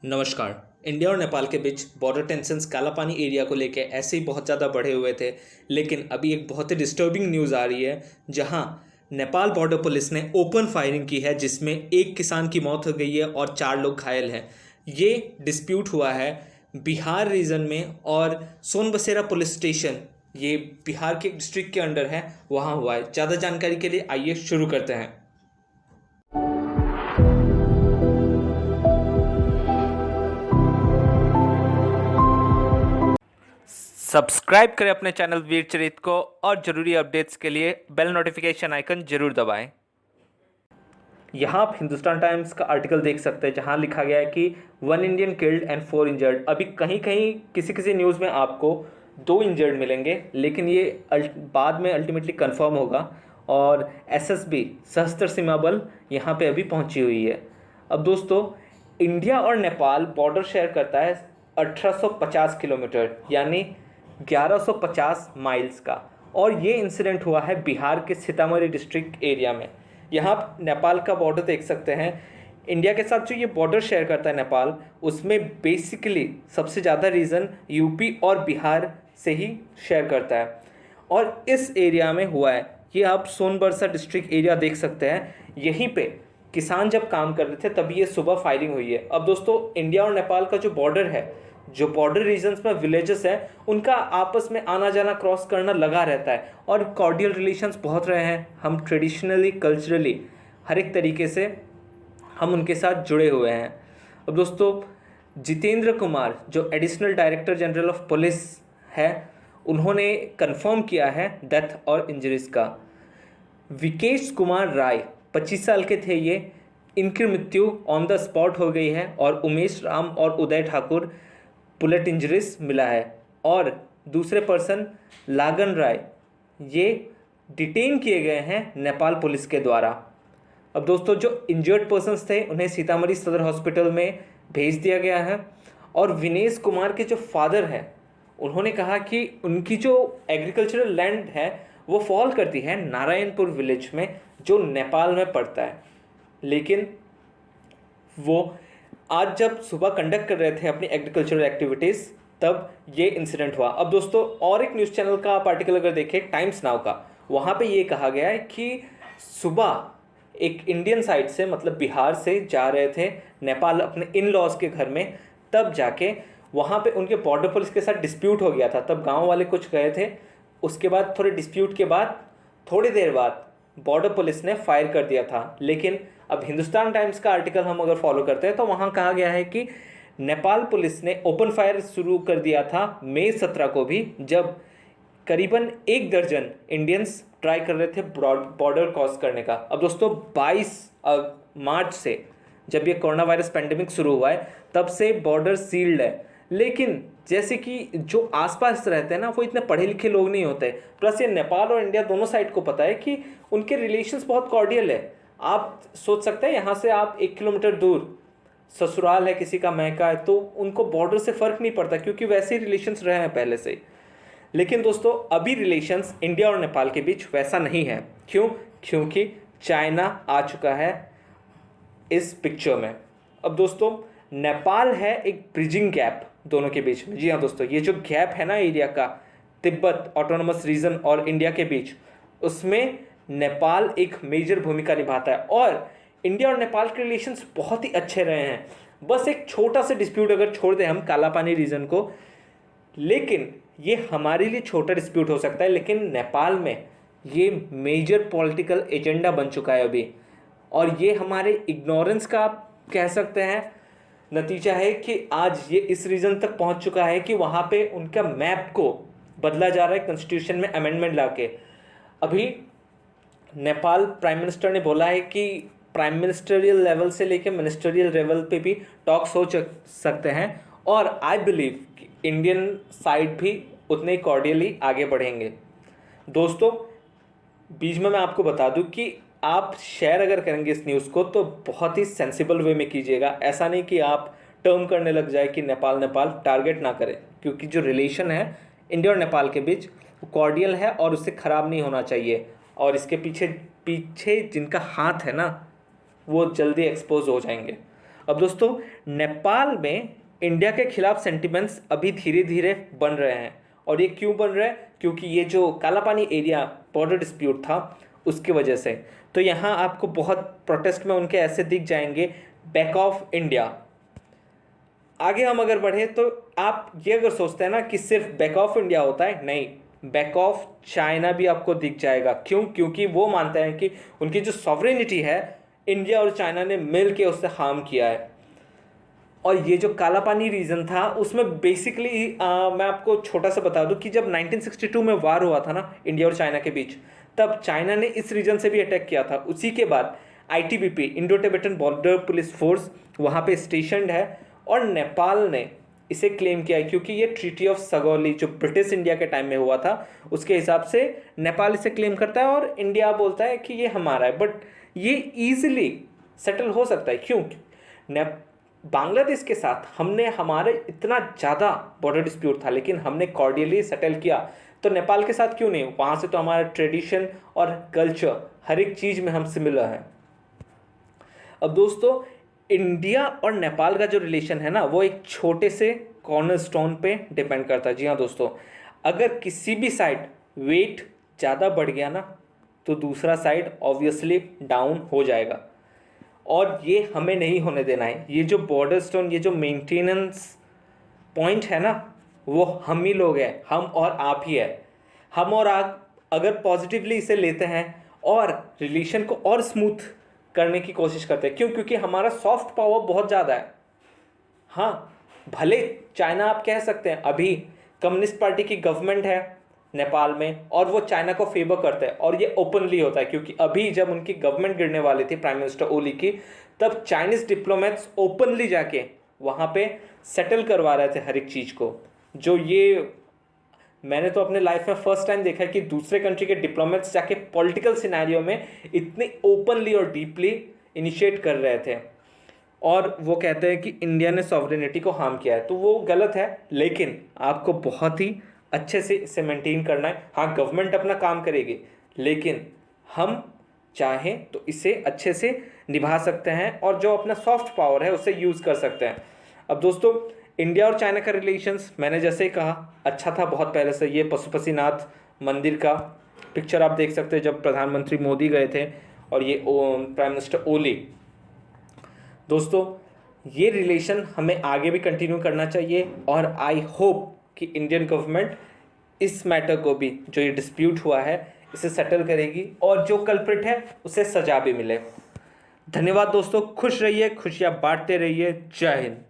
नमस्कार। इंडिया और नेपाल के बीच बॉर्डर टेंशन्स कालापानी एरिया को लेकर ऐसे ही बहुत ज़्यादा बढ़े हुए थे, लेकिन अभी एक बहुत ही डिस्टर्बिंग न्यूज़ आ रही है जहां नेपाल बॉर्डर पुलिस ने ओपन फायरिंग की है, जिसमें एक किसान की मौत हो गई है और 4 लोग घायल हैं। ये डिस्प्यूट हुआ है बिहार रीजन में और सोनबसेरा पुलिस स्टेशन, ये बिहार के डिस्ट्रिक्ट के अंडर है, वहाँ हुआ है। ज़्यादा जानकारी के लिए आइए शुरू करते हैं। सब्सक्राइब करें अपने चैनल वीर चरित को और ज़रूरी अपडेट्स के लिए बेल नोटिफिकेशन आइकन जरूर दबाएं। यहाँ आप हिंदुस्तान टाइम्स का आर्टिकल देख सकते हैं जहाँ लिखा गया है कि 1 इंडियन किल्ड एंड 4 इंजर्ड। अभी कहीं कहीं किसी न्यूज़ में आपको 2 इंजर्ड मिलेंगे, लेकिन ये बाद में अल्टीमेटली कंफर्म होगा। और एसएसबी सशस्त्र सीमा बल यहाँ पे अभी पहुँची हुई है। अब दोस्तों, इंडिया और नेपाल बॉर्डर शेयर करता है 1850 किलोमीटर, यानी 1150 माइल्स का। और ये इंसिडेंट हुआ है बिहार के सीतामढ़ी डिस्ट्रिक्ट एरिया में। यहाँ आप नेपाल का बॉर्डर देख सकते हैं। इंडिया के साथ जो ये बॉर्डर शेयर करता है नेपाल, उसमें बेसिकली सबसे ज़्यादा रीज़न यूपी और बिहार से ही शेयर करता है। और इस एरिया में हुआ है, ये आप सोनबरसा डिस्ट्रिक्ट एरिया देख सकते हैं। यहीं पे किसान जब काम कर रहे थे तभी ये सुबह फायरिंग हुई है। अब दोस्तों, इंडिया और नेपाल का जो बॉर्डर है, जो बॉर्डर रीजन्स में विलेजेस हैं, उनका आपस में आना जाना क्रॉस करना लगा रहता है और कॉर्डियल रिलेशंस बहुत रहे हैं। हम ट्रेडिशनली, कल्चरली, हर एक तरीके से हम उनके साथ जुड़े हुए हैं। अब दोस्तों, जितेंद्र कुमार जो additional director general of police है, उन्होंने कंफर्म किया है डेथ और इंजरीज का। विकेश कुमार राय 25 साल के थे ये, इनकी मृत्यु ऑन द स्पॉट हो गई है। और उमेश राम और उदय ठाकुर बुलेट इंजरीज मिला है। और दूसरे पर्सन लागन राय, ये डिटेन किए गए हैं नेपाल पुलिस के द्वारा। अब दोस्तों, जो इंजर्ड पर्सन्स थे उन्हें सीतामढ़ी सदर हॉस्पिटल में भेज दिया गया है। और विनेश कुमार के जो फादर हैं, उन्होंने कहा कि उनकी जो एग्रीकल्चरल लैंड है वो फॉल करती है नारायणपुर विलेज में, जो नेपाल में पड़ता है। लेकिन वो आज जब सुबह कंडक्ट कर रहे थे अपनी एग्रीकल्चरल एक्टिविटीज़, तब ये इंसिडेंट हुआ। अब दोस्तों, और एक न्यूज़ चैनल का आप आर्टिकल अगर देखें, टाइम्स नाउ का, वहाँ पे ये कहा गया है कि सुबह एक इंडियन साइड से, मतलब बिहार से जा रहे थे नेपाल अपने इन लॉज के घर में, तब जाके वहाँ पे उनके बॉर्डर पुलिस के साथ डिस्प्यूट हो गया था। तब गाँव वाले कुछ गए थे, उसके बाद थोड़े डिस्प्यूट के बाद थोड़ी देर बाद बॉर्डर पुलिस ने फायर कर दिया था। लेकिन अब हिंदुस्तान टाइम्स का आर्टिकल हम अगर फॉलो करते हैं तो वहाँ कहा गया है कि नेपाल पुलिस ने ओपन फायर शुरू कर दिया था मई 17 को भी, जब करीबन 1 दर्जन इंडियंस ट्राई कर रहे थे बॉर्डर क्रॉस करने का। अब दोस्तों, 22 मार्च से, जब ये कोरोना वायरस पेंडेमिक शुरू हुआ है, तब से बॉर्डर सील्ड है। लेकिन जैसे कि जो आसपास रहते हैं ना, वो इतने पढ़े लिखे लोग नहीं होते। प्लस ये नेपाल और इंडिया दोनों साइड को पता है कि उनके रिलेशंस बहुत कॉर्डियल है। आप सोच सकते हैं, यहाँ से आप 1 किलोमीटर दूर ससुराल है किसी का, महका है, तो उनको बॉर्डर से फ़र्क नहीं पड़ता, क्योंकि वैसे ही रिलेशंस रहे हैं पहले से ही। लेकिन दोस्तों, अभी रिलेशंस इंडिया और नेपाल के बीच वैसा नहीं है। क्यों? क्योंकि चाइना आ चुका है इस पिक्चर में। अब दोस्तों, नेपाल है एक ब्रिजिंग गैप दोनों के बीच में। जी हाँ दोस्तों, ये जो गैप है ना एरिया का, तिब्बत ऑटोनोमस रीजन और इंडिया के बीच, उसमें नेपाल एक मेजर भूमिका निभाता है। और इंडिया और नेपाल के रिलेशंस बहुत ही अच्छे रहे हैं। बस एक छोटा सा डिस्प्यूट अगर छोड़ दें हम कालापानी रीजन को, लेकिन ये हमारे लिए छोटा डिस्प्यूट हो सकता है, लेकिन नेपाल में ये मेजर पॉलिटिकल एजेंडा बन चुका है अभी। और ये हमारे इग्नोरेंस का आप कह सकते हैं नतीजा है कि आज ये इस रीजन तक पहुंच चुका है कि वहाँ पे उनका मैप को बदला जा रहा है कॉन्स्टिट्यूशन में अमेंडमेंट लाके। अभी नेपाल प्राइम मिनिस्टर ने बोला है कि प्राइम मिनिस्टरियल लेवल से लेकर मिनिस्टरियल लेवल पे भी टॉक्स हो सकते हैं। और आई बिलीव कि इंडियन साइड भी उतने ही कॉर्डियली आगे बढ़ेंगे। दोस्तों, बीच में मैं आपको बता दूं कि आप शेयर अगर करेंगे इस न्यूज़ को तो बहुत ही सेंसिबल वे में कीजिएगा। ऐसा नहीं कि आप टर्म करने लग जाए कि नेपाल टारगेट ना करें, क्योंकि जो रिलेशन है इंडिया और नेपाल के बीच वो कॉर्डियल है और उससे ख़राब नहीं होना चाहिए। और इसके पीछे पीछे जिनका हाथ है ना, वो जल्दी एक्सपोज हो जाएंगे। अब दोस्तों, नेपाल में इंडिया के खिलाफ सेंटिमेंट्स अभी धीरे धीरे बन रहे हैं, और ये क्यों बन रहा है? क्योंकि ये जो कालापानी एरिया बॉर्डर डिस्प्यूट था उसकी वजह से। तो यहाँ आपको बहुत प्रोटेस्ट में उनके ऐसे दिख जाएंगे, बैक ऑफ इंडिया। आगे हम अगर बढ़े तो आप ये अगर सोचते हैं ना कि सिर्फ बैक ऑफ इंडिया होता है, नहीं, बैक ऑफ चाइना भी आपको दिख जाएगा। क्यों? क्योंकि वो मानते हैं कि उनकी जो सॉवरेनिटी है इंडिया और चाइना ने मिल के उससे हार्म किया है। और ये जो कालापानी रीजन था उसमें बेसिकली मैं आपको छोटा सा बता दूं कि जब 1962 में वार हुआ था ना इंडिया और चाइना के बीच, तब चाइना ने इस रीजन से भी अटैक किया था। उसी के बाद ITBP, Indo Tibetan border police force, वहाँ पे स्टेशनड है, और नेपाल ने इसे क्लेम किया है क्योंकि ये ट्रीटी ऑफ सगौली जो ब्रिटिश इंडिया के टाइम में हुआ था उसके हिसाब से नेपाल इसे क्लेम करता है और इंडिया बोलता है कि ये हमारा है। बट ये ईजिली सेटल हो सकता है। क्यों? बांग्लादेश के साथ हमने हमारे इतना ज़्यादा बॉर्डर डिस्प्यूट था लेकिन हमने कॉर्डियली सेटल किया, तो नेपाल के साथ क्यों नहीं? वहाँ से तो हमारा ट्रेडिशन और कल्चर हर एक चीज़ में हम सिमिलर हैं। अब दोस्तों, इंडिया और नेपाल का जो रिलेशन है ना वो एक छोटे से कॉर्नरस्टोन पे डिपेंड करता है। जी हाँ दोस्तों, अगर किसी भी साइड वेट ज़्यादा बढ़ गया ना तो दूसरा साइड ऑब्वियसली डाउन हो जाएगा, और ये हमें नहीं होने देना है। ये जो बॉर्डर स्टोन, ये जो मेंटेनेंस पॉइंट है ना, वो हम ही लोग हैं, हम और आप ही है। हम और आप अगर पॉजिटिवली इसे लेते हैं और रिलेशन को और स्मूथ करने की कोशिश करते हैं। क्यों? क्योंकि हमारा सॉफ्ट पावर बहुत ज़्यादा है। हाँ, भले चाइना आप कह सकते हैं अभी कम्युनिस्ट पार्टी की गवर्नमेंट है नेपाल में और वो चाइना को फेवर करता है, और ये ओपनली होता है क्योंकि अभी जब उनकी गवर्नमेंट गिरने वाली थी प्राइम मिनिस्टर ओली की, तब चाइनीज डिप्लोमेट्स ओपनली जाके वहाँ पे सेटल करवा रहे थे हर एक चीज़ को। जो ये मैंने तो अपने लाइफ में फर्स्ट टाइम देखा है कि दूसरे कंट्री के डिप्लोमेट्स जाके पॉलिटिकल सिनेरियो में इतने ओपनली और डीपली इनिशिएट कर रहे थे, और वो कहते हैं कि इंडिया ने सॉवरेनिटी को हार्म किया है। तो वो गलत है, लेकिन आपको बहुत ही अच्छे से इसे मेंटेन करना है। हाँ, गवर्नमेंट अपना काम करेगी, लेकिन हम चाहें तो इसे अच्छे से निभा सकते हैं और जो अपना सॉफ्ट पावर है उसे यूज़ कर सकते हैं। अब दोस्तों, इंडिया और चाइना का रिलेशंस मैंने जैसे ही कहा अच्छा था बहुत पहले से। ये पशुपतिनाथ मंदिर का पिक्चर आप देख सकते हैं जब प्रधानमंत्री मोदी गए थे, और ये प्राइम मिनिस्टर ओली। दोस्तों, ये रिलेशन हमें आगे भी कंटिन्यू करना चाहिए, और आई होप कि इंडियन गवर्नमेंट इस मैटर को भी, जो ये डिस्प्यूट हुआ है, इसे सेटल करेगी और जो कल्प्रिट है उसे सजा भी मिले। धन्यवाद दोस्तों, खुश रहिए, खुशियाँ बांटते रहिए। जय हिंद।